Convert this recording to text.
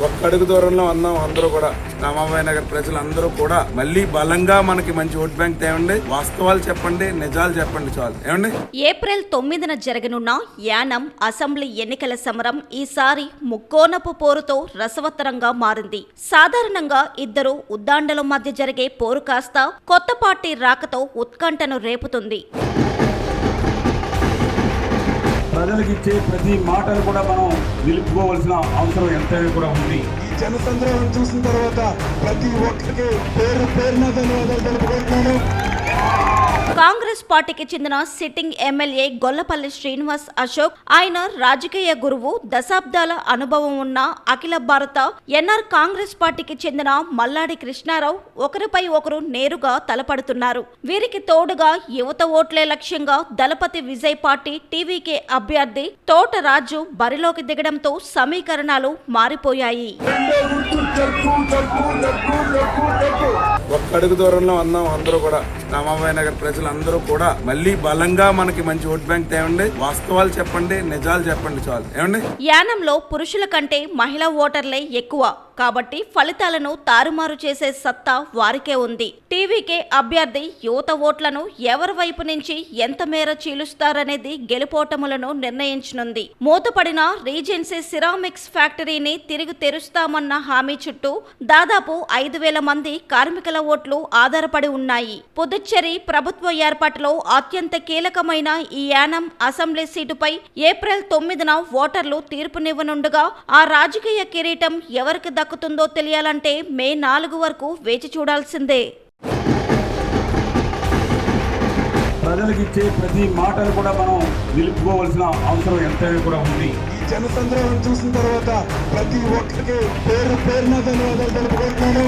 ఒక్క అడుగు దూరంలో ఉన్నాం అందరూ కూడా. రామాబాయి నగర్ ప్రజలందరూ కూడా మళ్ళీ బలంగా మనకి మంచి ఓట్ బ్యాంక్ తేవండి. వాస్తవాలు చెప్పండి, నిజాలు చెప్పండి చాలు. ఏమండి? ఏప్రిల్ 9న జరగనున్న యానం అసెంబ్లీ ఎన్నికల సమరం ఈసారి ముక్కోనపు పోరుతో రసవత్తరంగా మారింది. సాధారణంగా ఇద్దరు ఉద్దాండల మధ్య జరిగే పోరు కాస్త కొత్త పార్టీ రాకతో ఉత్కంఠను రేపుతుంది. ప్రజలకు ఇచ్చే ప్రతి మాటను కూడా మనం నిలుపుకోవాల్సిన అవసరం ఎంతైనా కూడా ఉంది. ఈ జనసంద్రహం చూసిన తర్వాత ప్రతి ఒక్కరికి పేరున ధన్యవాదాలు తెలుపుకుంటున్నాను. కాంగ్రెస్ పార్టీకి చెందిన సిట్టింగ్ ఎమ్మెల్యే గొల్లపల్లి శ్రీనివాస్ అశోక్, ఆయన రాజకీయ గురువు, దశాబ్దాల అనుభవం ఉన్న అఖిల భారత ఎన్ఆర్ కాంగ్రెస్ పార్టీకి చెందిన మల్లాడి కృష్ణారావు ఒకరిపై ఒకరు నేరుగా తలపడుతున్నారు. వీరికి తోడుగా యువత ఓట్లే లక్ష్యంగా దళపతి విజయ్ పార్టీ టీవీకే అభ్యర్థి తోట రాజు బరిలోకి దిగడంతో సమీకరణాలు మారిపోయాయి. ఒక్క అడుగు దూరంలో ఉన్నాం అందరూ కూడా. రామాబాయి నగర్ ప్రజలందరూ కూడా మళ్ళీ బలంగా మనకి మంచి ఓట్ బ్యాంక్ తేవండి. వాస్తవాలు చెప్పండి, నిజాలు చెప్పండి చాలు. ఏమండి? యానంలో పురుషుల కంటే మహిళా ఓటర్లే ఎక్కువ కాబట్టి ఫలితాలను తారుమారు చేసే సత్తా వారికే ఉంది. టీవీకే అభ్యర్థి యువత ఓట్లను ఎవరి వైపు నుంచి ఎంత మేర చీలుస్తారనేది గెలుపోటములను నిర్ణయించనుంది. మూతపడిన రీజెన్సీ సిరామిక్స్ ఫ్యాక్టరీని తిరిగి తెరుస్తామన్న హామీ చుట్టూ దాదాపు 5,000 మంది కార్మికుల ఓట్లు ఆధారపడి ఉన్నాయి. పుదుచ్చేరి ప్రభుత్వ ఏర్పాటులో అత్యంత కీలకమైన ఈ యానం అసెంబ్లీ సీటుపై ఏప్రిల్ 9న ఓటర్లు తీర్పునివ్వనుండగా ఆ రాజకీయ కిరీటం ఎవరికి దక్కుతుందో తెలియాలంటే మే 4 వరకు వేచి చూడాల్సిందే. ప్రజలకు ఇచ్చే ప్రతి మాటను కూడా మనం నిలుపుకోవాల్సిన అవసరం ఎంతైనా కూడా ఉంది. ఈ జనసంద్రహం చూసిన తర్వాత ప్రతి ఒక్కరికి పేరున ధన్యవాదాలు తెలుపుకుంటున్నాను.